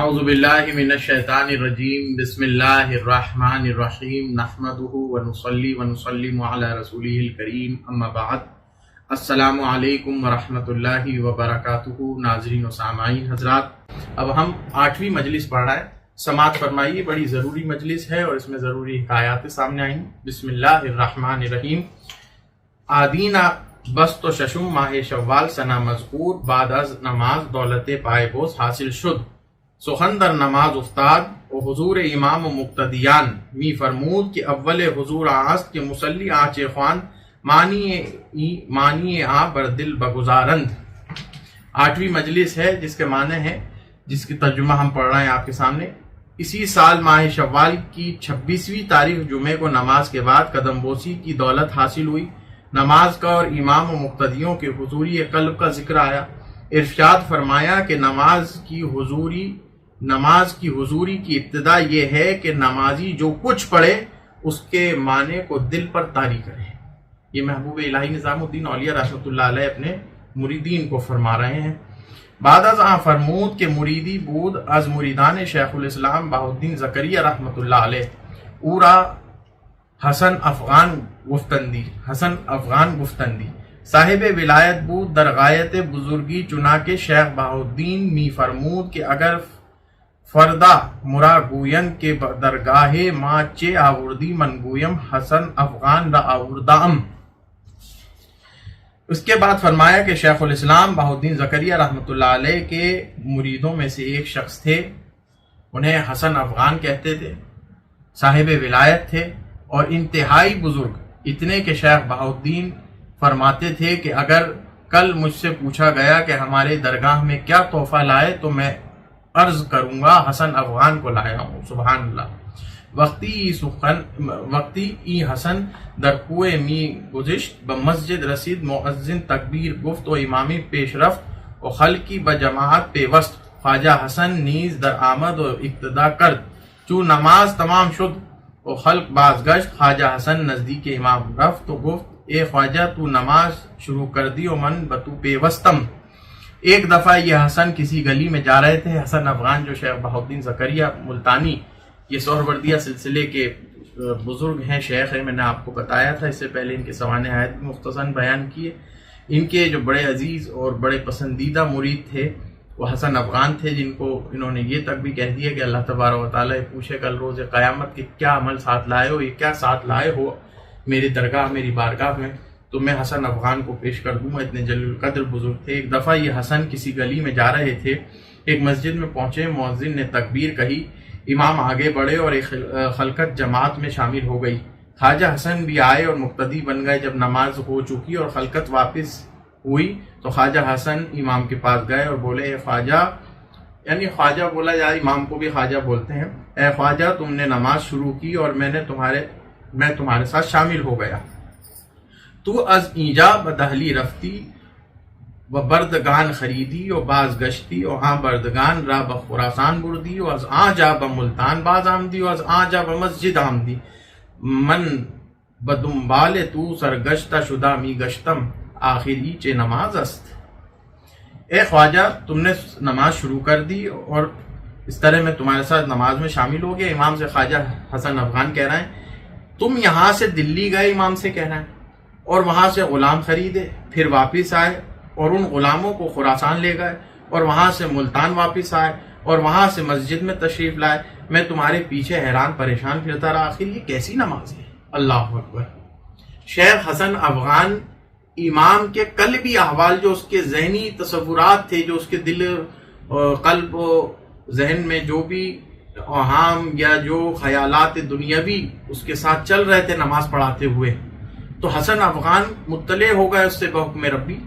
اعوذ باللہ من الشیطان الرجیم بسم اللہ الرحمن الرحیم نحمدہ ونصلی ونسلم علی رسولہ الکریم اما بعد السلام علیکم ورحمۃ اللہ وبرکاتہ۔ ناظرین و سامعین حضرات، اب ہم 8ویں مجلس پڑھ رہے ہیں، سماعت فرمائیے، بڑی ضروری مجلس ہے اور اس میں ضروری حکایات سامنے آئیں۔ بسم اللہ الرحمن الرحیم۔ آدینہ بست و ششم ماہ شوال سنہ مذکور، بعد از نماز دولت پائے بوس حاصل شد، سخن در نماز افتاد و حضور امام و مقتدیان می فرمود کہ اول حضور آست کے مسلی آنچ خوان مانی آ بر دل بگزارند۔ 8ویں مجلس ہے جس کے معنی ہے، جس کی ترجمہ ہم پڑھ رہے ہیں آپ کے سامنے۔ اسی سال ماہ شوال کی 26ویں تاریخ جمعے کو نماز کے بعد قدم بوسی کی دولت حاصل ہوئی۔ نماز کا اور امام و مقتدیوں کے حضوری قلب کا ذکر آیا۔ ارشاد فرمایا کہ نماز کی حضوری کی ابتدا یہ ہے کہ نمازی جو کچھ پڑھے اس کے معنی کو دل پر طاری کرے۔ یہ محبوب الہی نظام الدین اولیاء رحمۃ اللہ علیہ اپنے مریدین کو فرما رہے ہیں۔ بعد از آن فرمود کہ مریدی بود از مریدان شیخ الاسلام بہاء الدین زکریا رحمۃ اللہ علیہ، اورا حسن افغان گفتندی صاحب ولایت بود در غایت بزرگی، چنانکہ شیخ بہاء الدین می فرمود کہ اگر فردا مرا گوین کے درگاہ ما چے آوردی من گویم حسن افغان را آوردام۔ اس کے بعد فرمایا کہ شیخ الاسلام بہاء الدین زکریا رحمۃ اللہ علیہ کے مریدوں میں سے ایک شخص تھے، انہیں حسن افغان کہتے تھے، صاحب ولایت تھے اور انتہائی بزرگ، اتنے کہ شیخ بہاء الدین فرماتے تھے کہ اگر کل مجھ سے پوچھا گیا کہ ہمارے درگاہ میں کیا تحفہ لائے تو میں عرض کروں گا حسن افغان کو لایا ہوں۔ سبحان اللہ۔ وقتی ای حسن در کوئے می گزشت، بمسجد رسید، مؤذن تکبیر گفت و امامی پیش رفت و خلقی بجماعت پیوست، خواجہ حسن نیز در آمد و اقتدا کرد، چون نماز تمام شد و خلق بازگشت، خواجہ حسن نزدیک امام رفت و گفت اے خواجہ تو نماز شروع کر دی و من بتو پیوستم۔ ایک دفعہ یہ حسن کسی گلی میں جا رہے تھے۔ حسن افغان جو شیخ بہاء الدین زکریا ملتانی، یہ سہروردیہ سلسلے کے بزرگ ہیں، شیخ ہیں، میں نے آپ کو بتایا تھا اس سے پہلے، ان کے سوانح حیات بھی مختصراً بیان کیے۔ ان کے جو بڑے عزیز اور بڑے پسندیدہ مرید تھے وہ حسن افغان تھے، جن کو انہوں نے یہ تک بھی کہہ دیا کہ اللہ تبارک و تعالیٰ پوچھے کل روز قیامت کہ کیا عمل ساتھ لائے ہو، یہ کیا ساتھ لائے ہو میری درگاہ، میری بارگاہ میں، تو میں حسن افغان کو پیش کر دوں گا۔ اتنے جلیل القدر بزرگ تھے۔ ایک دفعہ یہ حسن کسی گلی میں جا رہے تھے، ایک مسجد میں پہنچے، مؤذن نے تکبیر کہی، امام آگے بڑھے اور ایک خلقت جماعت میں شامل ہو گئی۔ خواجہ حسن بھی آئے اور مقتدی بن گئے۔ جب نماز ہو چکی اور خلقت واپس ہوئی تو خواجہ حسن امام کے پاس گئے اور بولے اے خواجہ، یعنی خواجہ بولا جائے، امام کو بھی خواجہ بولتے ہیں، اے خواجہ تم نے نماز شروع کی اور میں تمہارے ساتھ شامل ہو گیا، تو از اینجا بدہلی رفتی و بردگان خریدی و باز گشتی و ہاں بردگان را بخراسان بردی و از آنجا بملتان باز آمدی و از آنجا بمسجد آمدی، من بدنبال تو سرگشتہ شدہ می گشتم، آخری چے نماز است۔ اے خواجہ تم نے نماز شروع کر دی اور اس طرح میں تمہارے ساتھ نماز میں شامل ہو گیا۔ امام سے خواجہ حسن افغان کہہ رہے ہیں تم یہاں سے دلی گئے، امام سے کہہ رہے ہیں، اور وہاں سے غلام خریدے، پھر واپس آئے اور ان غلاموں کو خراسان لے گئے اور وہاں سے ملتان واپس آئے اور وہاں سے مسجد میں تشریف لائے، میں تمہارے پیچھے حیران پریشان پھرتا رہا، آخر یہ کیسی نماز ہے؟ اللہ اکبر۔ شیخ حسن افغان امام کے قلبی احوال، جو اس کے ذہنی تصورات تھے، جو اس کے دل قلب و ذہن میں جو بھی اوہام یا جو خیالات دنیاوی اس کے ساتھ چل رہے تھے نماز پڑھاتے ہوئے، تو حسن افغان مطلع ہو گئے اس سے بحکم ربی،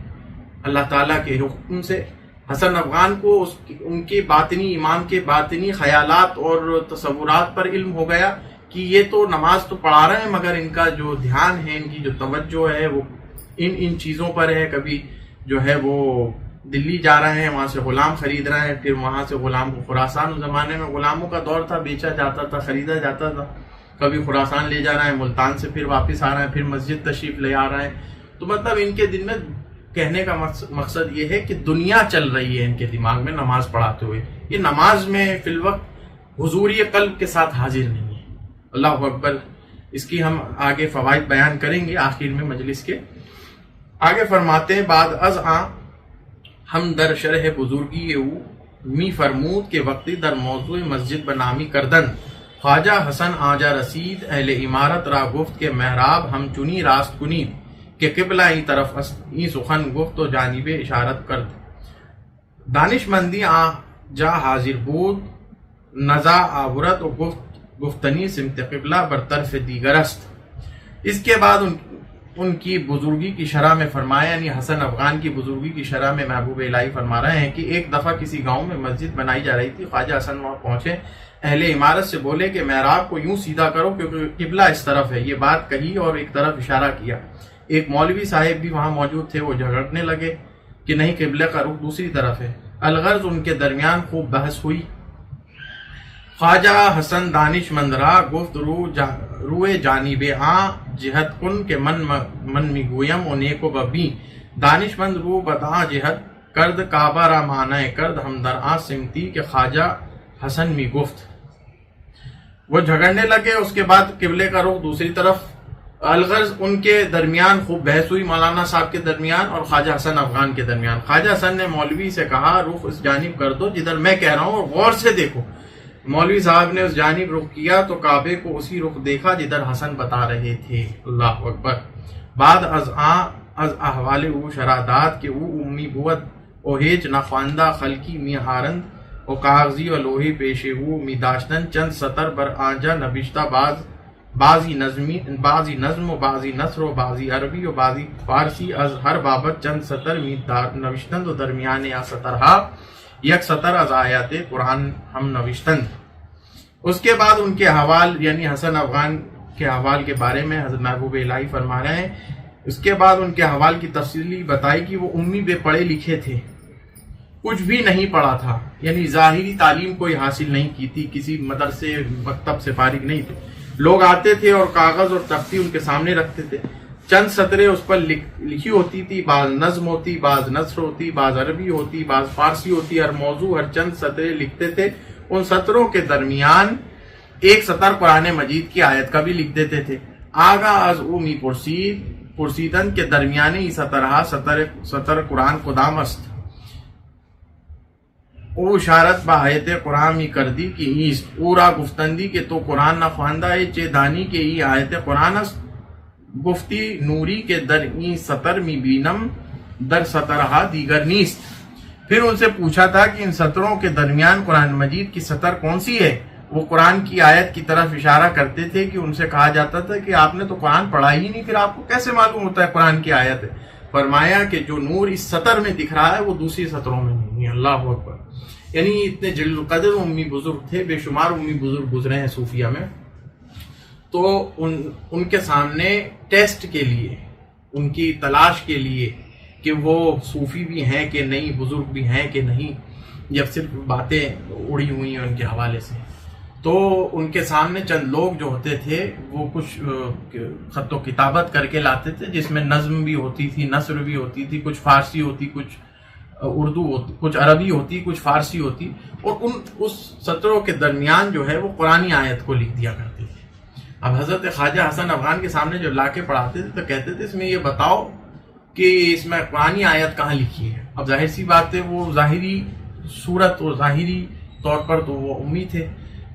اللہ تعالیٰ کے حکم سے۔ حسن افغان کو ان کے باطنی، امام کے باطنی خیالات اور تصورات پر علم ہو گیا کہ یہ تو نماز تو پڑھا رہے ہیں مگر ان کا جو دھیان ہے، ان کی جو توجہ ہے وہ ان چیزوں پر ہے۔ کبھی جو ہے وہ دلی جا رہے ہیں، وہاں سے غلام خرید رہے ہیں، پھر وہاں سے غلام کو خراسان، اس زمانے میں غلاموں کا دور تھا، بیچا جاتا تھا، خریدا جاتا تھا، کبھی خراسان لے جا رہے ہیں، ملتان سے پھر واپس آ رہے ہیں، پھر مسجد تشریف لے آ رہے ہیں۔ تو مطلب ان کے دل میں کہنے کا مقصد یہ ہے کہ دنیا چل رہی ہے ان کے دماغ میں نماز پڑھاتے ہوئے، یہ نماز میں فی الوقت حضوری قلب کے ساتھ حاضر نہیں ہے۔ اللہ اکبر۔ اس کی ہم آگے فوائد بیان کریں گے آخر میں مجلس کے۔ آگے فرماتے ہیں بعد از آن ہم در شرح بزرگی او می فرمود کے وقتی در موضوع مسجد بنامی کردن خواجہ حسن آجا رسید اہل عمارت را گفت کے محراب ہم چنی راست کنید کہ قبلہ ای طرف است، ای سخن گفت و جانب اشارت کرد۔ دانش مندی جا حاضر بود، نزا آورت و گفتنی سمت قبلہ برطرف دیگر است۔ اس کے بعد ان کی بزرگی کی شرح میں فرمایا، یعنی حسن افغان کی بزرگی کی شرح میں محبوب الہی فرما رہے ہیں کہ ایک دفعہ کسی گاؤں میں مسجد بنائی جا رہی تھی، خواجہ حسن وہاں پہنچے، اہل عمارت سے بولے کہ محراب کو یوں سیدھا کرو کیونکہ قبلہ اس طرف ہے، یہ بات کہی اور ایک طرف اشارہ کیا۔ ایک مولوی صاحب بھی وہاں موجود تھے، وہ جھگڑنے لگے کہ نہیں، قبلہ کا رخ دوسری طرف ہے۔ الغرض ان کے درمیان خوب بحث ہوئی۔ خواجہ حسن دانش مند را گفت روئے جانب جہت کن کے من می گویم و نیک و ببی، دانش مند رو بدا جہت کرد کعبہ را معنی کرد ہم در آن سمتی کہ خواجہ حسن می گفت۔ وہ جھگڑنے لگے، اس کے بعد قبلے کا رخ دوسری طرف۔ الغرض ان کے درمیان خوب بحث ہوئی، مولانا صاحب کے درمیان اور خواجہ حسن افغان کے درمیان۔ خواجہ حسن نے مولوی سے کہا رخ اس جانب کر دو جدھر میں کہہ رہا ہوں اور غور سے دیکھو۔ مولوی صاحب نے اس جانب رخ کیا تو کعبے کو اسی رخ دیکھا جدھر حسن بتا رہے تھے۔ اللہ اکبر۔ بعد از احوال او شرادات کہ او امی بود او ہیچ نخواندہ خلقی می ہارند او کاغذی و لوہی پیش او می داشتن چند سطر بر آنجا نبشتہ بعضی نظم و بعضی نثر و بعضی عربی و بعضی فارسی از ہر بابت چند سطر می نوشتند و درمیان یا سطرہا یک سطر از آیات قرآن ہم نوشتند۔ اس کے بعد ان کے حوال یعنی حسن افغان کے حوال کے بارے میں حضرت محبوب الہی فرما رہے ہیں، اس کے بعد ان کے حوال کی تفصیلی بتائی کہ وہ امی بے پڑھے لکھے تھے، کچھ بھی نہیں پڑھا تھا، یعنی ظاہری تعلیم کوئی حاصل نہیں کی تھی، کسی مدرسے مکتب سے فارغ نہیں تھے۔ لوگ آتے تھے اور کاغذ اور تختی ان کے سامنے رکھتے تھے، چند سطریں اس پر لکھی ہوتی تھی، بعض نظم ہوتی، بعض نثر ہوتی، بعض عربی ہوتی، بعض فارسی ہوتی، ہر موضوع ہر چند سطریں لکھتے تھے۔ ان سطروں کے درمیان ایک سطر قرآن مجید کی آیت کا بھی لکھ دیتے تھے۔ آگا از او می پرسیدن کے درمیانی سطرہا سطر قرآن خدام است، او اشارت با آیت قرآن می کردی کی ایست، او را گفتندی کہ تو قرآن نہ خواندہ ہے چے دانی کے ای آیت قرآن است، گفتی نوری کے در این سطر می بینم در سطرہا دیگر نیست۔ پھر ان سے پوچھا تھا کہ ان سطروں کے درمیان قرآن مجید کی سطر کون سی ہے؟ وہ قرآن کی آیت کی طرف اشارہ کرتے تھے کہ ان سے کہا جاتا تھا کہ آپ نے تو قرآن پڑھا ہی نہیں، پھر آپ کو کیسے معلوم ہوتا ہے قرآن کی آیت ہے؟ فرمایا کہ جو نور اس سطر میں دکھ رہا ہے وہ دوسری سطروں میں نہیں ہے۔ اللہ اکبر۔ یعنی اتنے جلیل القدر امی بزرگ تھے، بے شمار امی بزرگ گزرے ہیں صوفیہ میں، تو ان کے سامنے ٹیسٹ کے لیے، ان کی تلاش کے لیے کہ وہ صوفی بھی ہیں کہ نہیں، بزرگ بھی ہیں کہ نہیں، جب صرف باتیں اڑی ہوئی ہیں ان کے حوالے سے، تو ان کے سامنے چند لوگ جو ہوتے تھے وہ کچھ خط و کتابت کر کے لاتے تھے، جس میں نظم بھی ہوتی تھی، نثر بھی ہوتی تھی، کچھ فارسی ہوتی، کچھ اردو ہوتی، کچھ عربی ہوتی، کچھ فارسی ہوتی، اور اس سطروں کے درمیان جو ہے وہ قرآنی آیت کو لکھ دیا کرتے تھے۔ اب حضرت خواجہ حسن افغان کے سامنے جب لا کے پڑھاتے تھے تو کہتے تھے اس میں یہ بتاؤ کہ اس میں قرآنی آیت کہاں لکھی ہے۔ اب ظاہر سی بات ہے وہ ظاہری صورت اور ظاہری طور پر تو وہ امی تھے،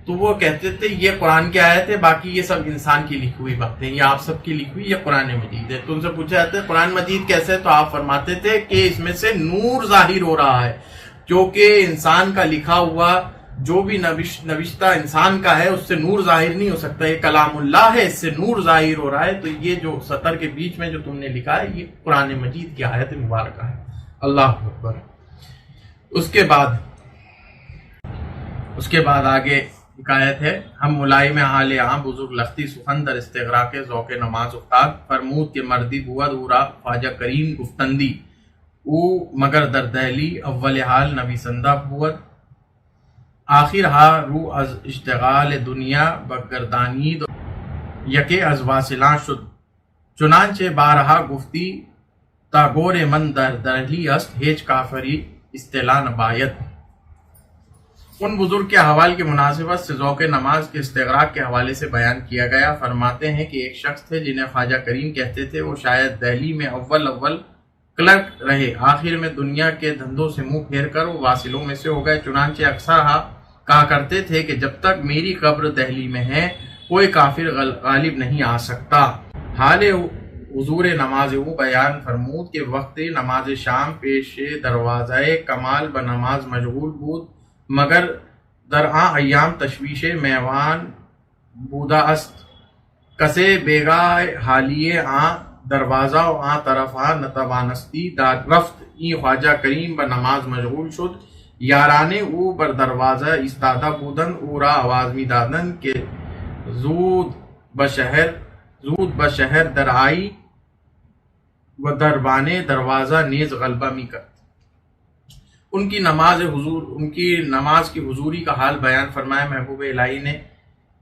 تو وہ کہتے تھے یہ قرآن کی آیت ہے، باقی یہ سب انسان کی لکھی ہوئی باتیں، یہ آپ سب کی لکھی ہوئی، یہ قرآن مجید ہے۔ تو ان سے پوچھا جاتا ہے قرآن مجید کیسے ہے؟ تو آپ فرماتے تھے کہ اس میں سے نور ظاہر ہو رہا ہے، جو کہ انسان کا لکھا ہوا جو بھی نوشتہ انسان کا ہے اس سے نور ظاہر نہیں ہو سکتا، یہ کلام اللہ ہے، اس سے نور ظاہر ہو رہا ہے، تو یہ جو سطر کے بیچ میں جو تم نے لکھا ہے یہ قرآن مجید کی آیت مبارکہ ہے۔ اللہ اکبر۔ اس کے بعد آگے حکایت ہے، ہم ملائم حال عام بزرگ لختی سخندر استغراق ذوق نماز افتاد، فرمود کے مردی بود اورا خواجہ کریم گفتندی، او مگر در دہلی اول حال نویسندہ بود، آخر ہا رو از اشتغال دنیا بگردانید یکے از واصلاں شد، چنانچہ بارہا گفتی تا گور من در دہلی است، ہیچ کافری اصطلاح نبایت۔ ان بزرگ کے احوال کی مناسبت سے ذوق نماز کے استغراق کے حوالے سے بیان کیا گیا۔ فرماتے ہیں کہ ایک شخص تھے جنہیں خواجہ کریم کہتے تھے، وہ شاید دہلی میں اول کلرک رہے، آخر میں دنیا کے دھندوں سے منہ پھیر کر وہ واصلوں میں سے ہو گئے۔ چنانچہ اکثر کہا کرتے تھے کہ جب تک میری قبر دہلی میں ہے کوئی کافر غالب نہیں آ سکتا۔ حال حضور نماز او بیان فرمود کہ وقت نماز شام پیش دروازہ کمال بنماز مشغول بود، مگر در آن ایام تشویش میوان بودا است، کسے بیگاہ حالیے آن دروازہ و آن طرف آن نتوانستی داد رفت۔ این خواجہ کریم بنماز مشغول شد، یارانے او بر دروازہ ایستادہ بودن، او را آواز می دادن کہ زود بشہر در آئی و دربانے دروازہ نیز غلبہ می کرد۔ ان کی نماز کی حضوری کا حال بیان فرمایا محبوب الہی نے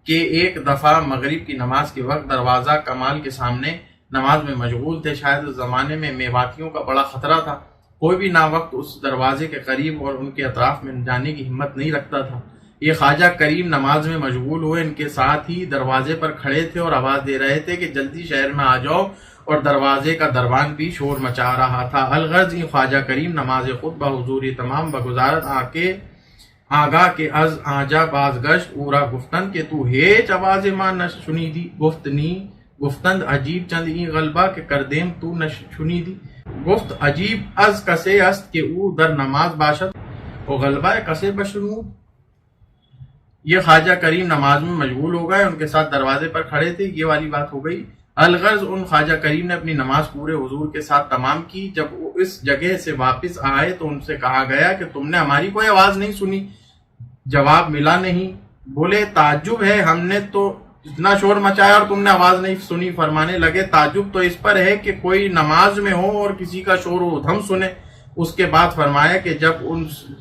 کہ ایک دفعہ مغرب کی نماز کے وقت دروازہ کمال کے سامنے نماز میں مشغول تھے۔ شاید اس زمانے میں میواتیوں کا بڑا خطرہ تھا، کوئی بھی نا وقت اس دروازے کے قریب اور ان کے اطراف میں جانے کی ہمت نہیں رکھتا تھا۔ یہ خواجہ کریم نماز میں مشغول ہوئے، ان کے ساتھ ہی دروازے پر کھڑے تھے اور آواز دے رہے تھے کہ جلدی شہر میں آ جاؤ، اور دروازے کا دربان بھی شور مچا رہا تھا۔ الغرض این خواجہ کریم نماز خود بحضور تمام بگزارت آگاہ کے از آنجا بازگشت، اورا گفتن کہ تو ہیچ آواز ماں نہ سنی دی، گفتند عجیب چند این غلبہ کہ کردیم تو نہ سنی دی، گفت عجیب از کسے است کہ او در نماز باشد و غلبہ کسے بشنود۔ یہ خواجہ کریم نماز میں مشغول ہو گئے، ان کے ساتھ دروازے پر کھڑے تھے، یہ والی بات ہو گئی۔ الغرض ان خواجہ کریم نے اپنی نماز پورے حضور کے ساتھ تمام کی۔ جب وہ اس جگہ سے واپس آئے تو ان سے کہا گیا کہ تم نے ہماری کوئی آواز نہیں سنی؟ جواب ملا نہیں۔ بولے تعجب ہے، ہم نے تو اتنا شور مچایا اور تم نے آواز نہیں سنی۔ فرمانے لگے تعجب تو اس پر ہے کہ کوئی نماز میں ہو اور کسی کا شور و دھم سنے۔ اس کے بعد فرمایا کہ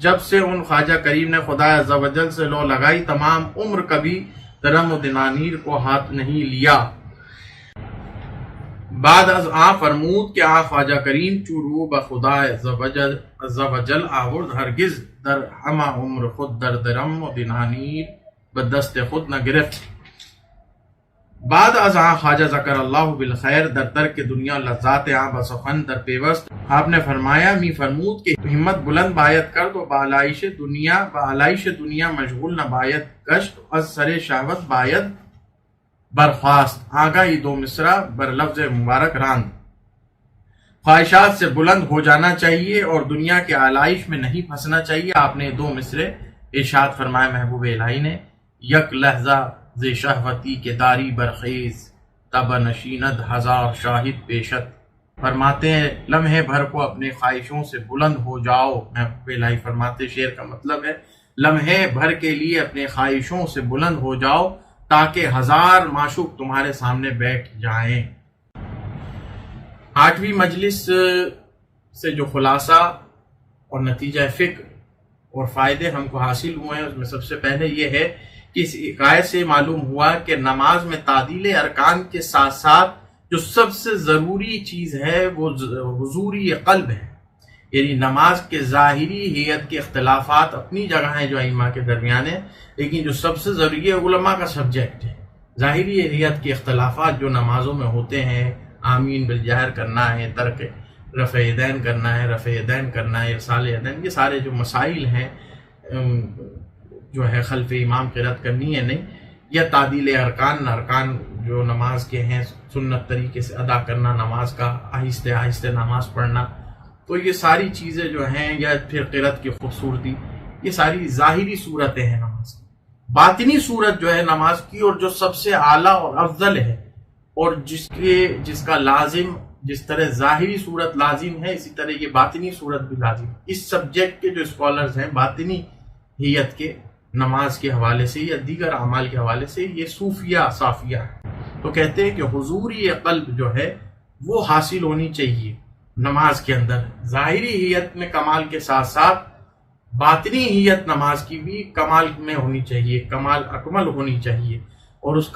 جب سے ان خواجہ کریم نے خدا عز و جل سے لو لگائی، تمام عمر کبھی درم و دنانیر کو ہاتھ نہیں لیا۔ بعد از آن فرمود کہ آن خواجہ کریم چورو بخدا عز و جل آورد، ہرگز در ہما عمر خود در درم و دنانیر بدست خود نہ گرفت۔ بعد از آن خواجہ ذکر اللہ بالخیر در ترک دنیا لذات آن بسخن در پیوست۔ آپ نے فرمایا می فرمود کہ ہمت بلند باید کرد و بالائش دنیا مشغول نہ باید گشت، از سر شہوت باید برخواست۔ آگاہی دو مصرع بر لفظ مبارک راند۔ خواہشات سے بلند ہو جانا چاہیے اور دنیا کے آلائش میں نہیں پھنسنا چاہیے۔ آپ نے دو مصرع ارشاد فرمایا محبوب الہی نے، یک لحظہ ز شہوتی کے داری برخیز، تب نشیند ہزار شاہد پیشت۔ فرماتے ہیں لمحے بھر کو اپنے خواہشوں سے بلند ہو جاؤ۔ محبوب الہی فرماتے شعر کا مطلب ہے لمحے بھر کے لیے اپنے خواہشوں سے بلند ہو جاؤ تاکہ ہزار معشوق تمہارے سامنے بیٹھ جائیں۔ 8ویں مجلس سے جو خلاصہ اور نتیجہ فکر اور فائدے ہم کو حاصل ہوئے ہیں، اس میں سب سے پہلے یہ ہے کہ اس حکایت سے معلوم ہوا کہ نماز میں تعدیل ارکان کے ساتھ ساتھ جو سب سے ضروری چیز ہے وہ حضوری قلب ہے۔ یعنی نماز کے ظاہری ہیئت کے اختلافات اپنی جگہ ہیں جو ائمہ کے درمیان ہیں، لیکن جو سب سے ضروری ہے علماء کا سبجیکٹ ہے۔ ظاہری ہیئت کے اختلافات جو نمازوں میں ہوتے ہیں، آمین بالجہر کرنا ہے، ترک رفع یدین کرنا ہے، رفع یدین کرنا ہے، ارسال یدین، یہ سارے جو مسائل ہیں جو ہے خلف امام قرات کرنی ہے نہیں، یا تعدیل ارکان جو نماز کے ہیں، سنت طریقے سے ادا کرنا نماز کا، آہستہ آہستہ نماز پڑھنا، تو یہ ساری چیزیں جو ہیں، یا پھر قرات کی خوبصورتی، یہ ساری ظاہری صورتیں ہیں نماز کی۔ باطنی صورت جو ہے نماز کی اور جو سب سے اعلیٰ اور افضل ہے، اور جس کا لازم، جس طرح ظاہری صورت لازم ہے، اسی طرح یہ باطنی صورت بھی لازم ہے۔ اس سبجیکٹ کے جو اسکالرز ہیں باطنی ہیئت کے نماز کے حوالے سے یا دیگر اعمال کے حوالے سے، یہ صوفیہ صافیہ ہے، تو کہتے ہیں کہ حضوری قلب جو ہے وہ حاصل ہونی چاہیے نماز کے اندر۔ ظاہری ہیئت میں کمال کے ساتھ ساتھ باطنی ہیئت نماز کی بھی کمال میں ہونی چاہیے، کمال اکمل ہونی چاہیے، اور اس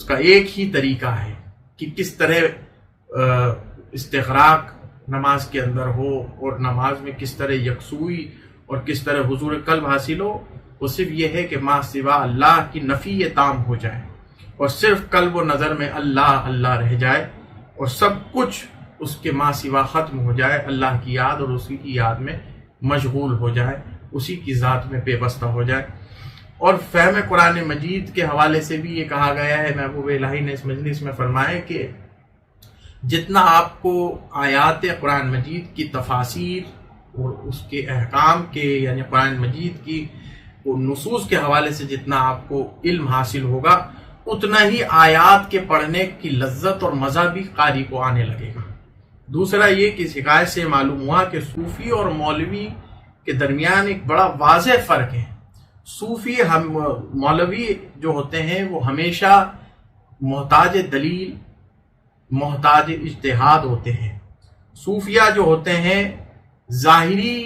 کا ایک ہی طریقہ ہے کہ کس طرح استغراق نماز کے اندر ہو اور نماز میں کس طرح یکسوئی اور کس طرح حضور قلب حاصل ہو، وہ صرف یہ ہے کہ ما سوا اللہ کی نفی تام ہو جائے اور صرف قلب و نظر میں اللہ اللہ رہ جائے اور سب کچھ اس کے ما سوا ختم ہو جائے، اللہ کی یاد اور اسی کی یاد میں مشغول ہو جائے، اسی کی ذات میں پیوستہ ہو جائے۔ اور فہم قرآن مجید کے حوالے سے بھی یہ کہا گیا ہے، محبوب الہی نے اس مجلس میں فرمایا کہ جتنا آپ کو آیات قرآن مجید کی تفاسیر اور اس کے احکام کے یعنی قرآن مجید کی نصوص کے حوالے سے جتنا آپ کو علم حاصل ہوگا، اتنا ہی آیات کے پڑھنے کی لذت اور مزہ بھی قاری کو آنے لگے گا۔ دوسرا یہ کہ اس حکایت سے معلوم ہوا کہ صوفی اور مولوی کے درمیان ایک بڑا واضح فرق ہے۔ صوفی مولوی جو ہوتے ہیں وہ ہمیشہ محتاج دلیل، محتاج اجتہاد ہوتے ہیں۔ صوفیہ جو ہوتے ہیں ظاہری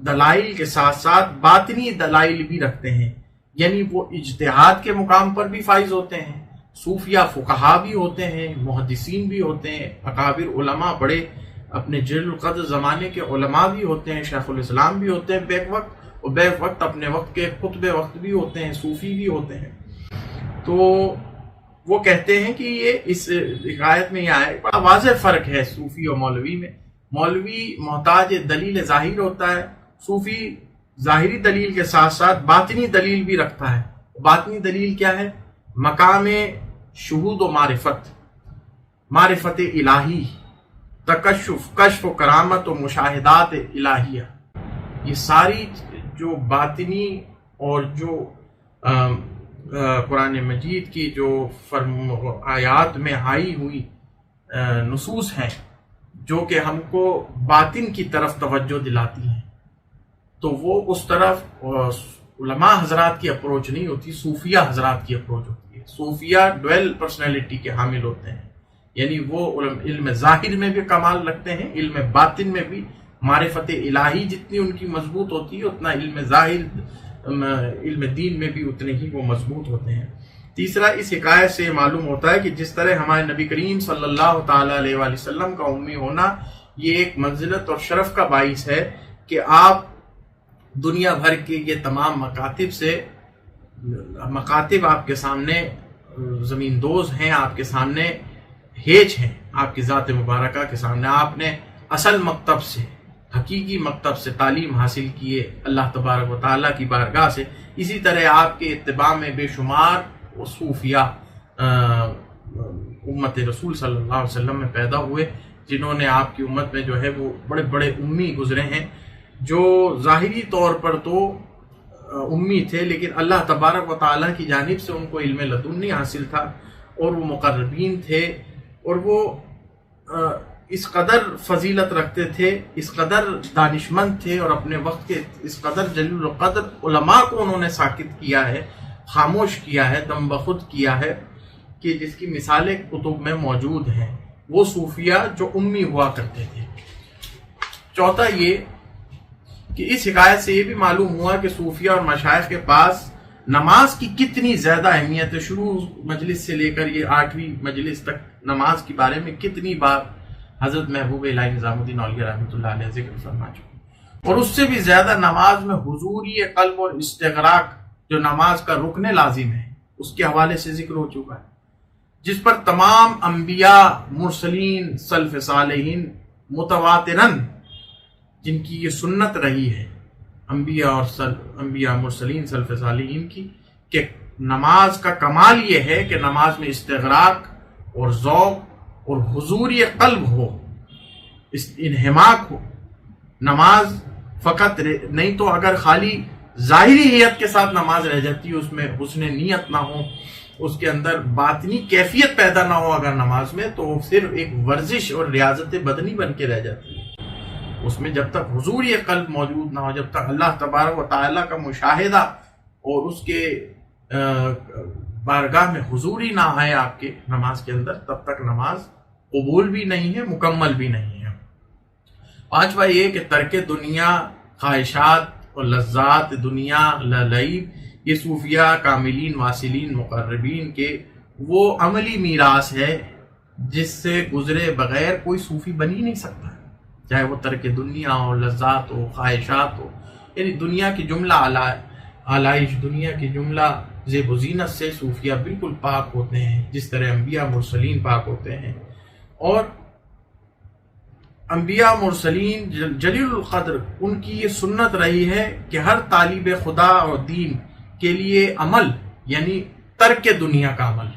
دلائل کے ساتھ ساتھ باطنی دلائل بھی رکھتے ہیں، یعنی وہ اجتہاد کے مقام پر بھی فائز ہوتے ہیں۔ صوفیہ فقہا بھی ہوتے ہیں، محدثین بھی ہوتے ہیں، اکابر علماء بڑے اپنے جلیل القدر زمانے کے علماء بھی ہوتے ہیں، شیخ الاسلام بھی ہوتے ہیں بیک وقت، اور بیک وقت اپنے وقت کے خطب وقت بھی ہوتے ہیں، صوفی بھی ہوتے ہیں۔ تو وہ کہتے ہیں کہ یہ اس حکایت میں یہ آیا بڑا واضح فرق ہے صوفی اور مولوی میں۔ مولوی محتاج دلیل ظاہر ہوتا ہے، صوفی ظاہری دلیل کے ساتھ ساتھ باطنی دلیل بھی رکھتا ہے۔ باطنی دلیل کیا ہے؟ مقام شہود و معرفت الہی، تکشف، کشف و کرامت و مشاہدات الہیہ، یہ ساری جو باطنی اور جو قرآن مجید کی جو آیات میں آئی ہوئی نصوص ہیں جو کہ ہم کو باطن کی طرف توجہ دلاتی ہیں، تو وہ اس طرف علماء حضرات کی اپروچ نہیں ہوتی، صوفیہ حضرات کی اپروچ ہوتی ہے۔ صوفیہ ڈویل پرسنالٹی کے حامل ہوتے ہیں، یعنی وہ علم ظاہر میں بھی کمال رکھتے ہیں، علم باطن میں بھی معرفت الہی جتنی ان کی مضبوط ہوتی ہے اتنا علم ظاہر، علم دین میں بھی اتنے ہی وہ مضبوط ہوتے ہیں۔ تیسرا، اس حکایت سے معلوم ہوتا ہے کہ جس طرح ہمارے نبی کریم صلی اللہ تعالیٰ علیہ وآلہ وسلم کا امی ہونا یہ ایک منزلت اور شرف کا باعث ہے کہ آپ دنیا بھر کے یہ تمام مکاتب آپ کے سامنے زمین دوز ہیں، آپ کے سامنے ہیج ہیں، آپ کی ذات مبارکہ کے سامنے آپ نے اصل مکتب سے، حقیقی مکتب سے تعلیم حاصل کیے اللہ تبارک و تعالیٰ کی بارگاہ سے۔ اسی طرح آپ کے اتباع میں بے شمار صوفیہ امت رسول صلی اللہ علیہ وسلم میں پیدا ہوئے، جنہوں نے آپ کی امت میں جو ہے وہ بڑے بڑے امی گزرے ہیں، جو ظاہری طور پر تو امی تھے لیکن اللہ تبارک و تعالیٰ کی جانب سے ان کو علم لدنی حاصل تھا اور وہ مقربین تھے، اور وہ اس قدر فضیلت رکھتے تھے، اس قدر دانشمند تھے، اور اپنے وقت کے اس قدر جلیل القدر علماء کو انہوں نے ساکت کیا ہے، خاموش کیا ہے، دم بخود کیا ہے، کہ جس کی مثالیں کتب میں موجود ہیں، وہ صوفیہ جو امی ہوا کرتے تھے۔ چوتھا یہ کہ اس حکایت سے یہ بھی معلوم ہوا کہ صوفیہ اور مشائخ کے پاس نماز کی کتنی زیادہ اہمیت ہے۔ شروع مجلس سے لے کر یہ 8ویں مجلس تک نماز کے بارے میں کتنی بار حضرت محبوب الہی نظام الدین اولیاء رحمۃ اللہ علیہ ذکر فرما چکے، اور اس سے بھی زیادہ نماز میں حضوری قلب اور استغراق جو نماز کا رکن لازم ہے اس کے حوالے سے ذکر ہو چکا ہے، جس پر تمام انبیاء، مرسلین، سلف صالحین متواتراً جن کی یہ سنت رہی ہے، انبیاء مرسلین سلف صالحین کی، کہ نماز کا کمال یہ ہے کہ نماز میں استغراق اور ذوق اور حضوری قلب ہو، انہماک ہو۔ نماز فقط نہیں تو اگر خالی ظاہری حیت کے ساتھ نماز رہ جاتی ہے، اس میں حسن نیت نہ ہو، اس کے اندر باطنی کیفیت پیدا نہ ہو اگر نماز میں، تو وہ صرف ایک ورزش اور ریاضت بدنی بن کے رہ جاتی ہے۔ اس میں جب تک حضور قلب موجود نہ ہو، جب تک اللہ تبارک و تعالیٰ کا مشاہدہ اور اس کے بارگاہ میں حضوری نہ آئے آپ کے نماز کے اندر، تب تک نماز قبول بھی نہیں ہے، مکمل بھی نہیں ہے۔ پانچواں یہ کہ ترک دنیا، خواہشات اور لذات دنیا، لعب، یہ صوفیہ کاملین، واصلین، مقربین کے وہ عملی میراث ہے جس سے گزرے بغیر کوئی صوفی بن ہی نہیں سکتا۔ چاہے وہ ترک دنیا ہو، لذات ہو، خواہشات ہو، یعنی دنیا کی جملہ آلائش، دنیا کی جملہ زیب و زینت سے صوفیہ بالکل پاک ہوتے ہیں، جس طرح انبیاء مرسلین پاک ہوتے ہیں۔ اور انبیاء مرسلین جلیل القدر، ان کی یہ سنت رہی ہے کہ ہر طالب خدا اور دین کے لیے عمل، یعنی ترک دنیا کا عمل،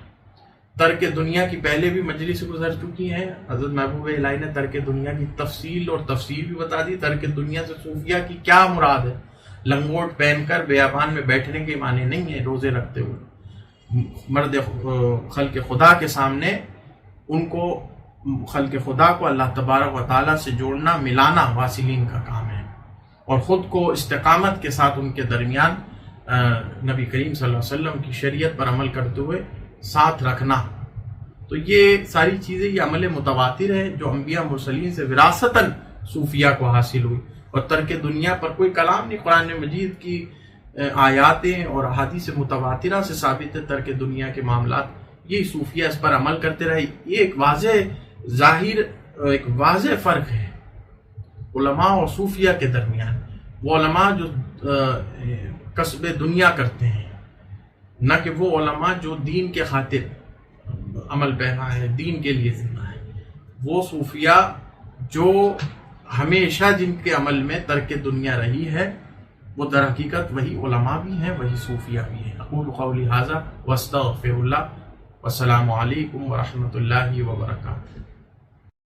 ترک دنیا کی پہلے بھی مجلس گزر چکی ہیں، حضرت محبوب الہی نے ترک دنیا کی تفصیل اور تفسیر بھی بتا دی۔ ترک دنیا سے صوفیہ کی کیا مراد ہے؟ لنگوٹ پہن کر بیابان میں بیٹھنے کے معنی نہیں ہے، روزے رکھتے ہوئے مرد خلق خدا کے سامنے ان کو، خلق خدا کو اللہ تبارک و تعالیٰ سے جوڑنا، ملانا واصلین کا کام ہے، اور خود کو استقامت کے ساتھ ان کے درمیان نبی کریم صلی اللہ علیہ وسلم کی شریعت پر عمل کرتے ہوئے ساتھ رکھنا۔ تو یہ ساری چیزیں، یہ عمل متواتر ہے جو انبیاء مرسلین سے وراثتاً صوفیہ کو حاصل ہوئی، اور ترک دنیا پر کوئی کلام نہیں۔ قرآن مجید کی آیاتیں اور احادیث متواترہ سے ثابت ہے ترک دنیا کے معاملات، یہی صوفیہ اس پر عمل کرتے رہے۔ یہ ایک واضح ظاہر، ایک واضح فرق ہے علماء اور صوفیہ کے درمیان۔ وہ علماء جو کسب دنیا کرتے ہیں، نہ کہ وہ علماء جو دین کے خاطر عمل پیرا ہے، دین کے لیے زندہ ہے۔ وہ صوفیہ جو ہمیشہ جن کے عمل میں ترک دنیا رہی ہے، وہ در حقیقت وہی علماء بھی ہیں، وہی صوفیہ بھی ہیں۔ اقول قولی ھذا واستغفر اللہ، والسلام علیکم ورحمۃ اللہ وبرکاتہ۔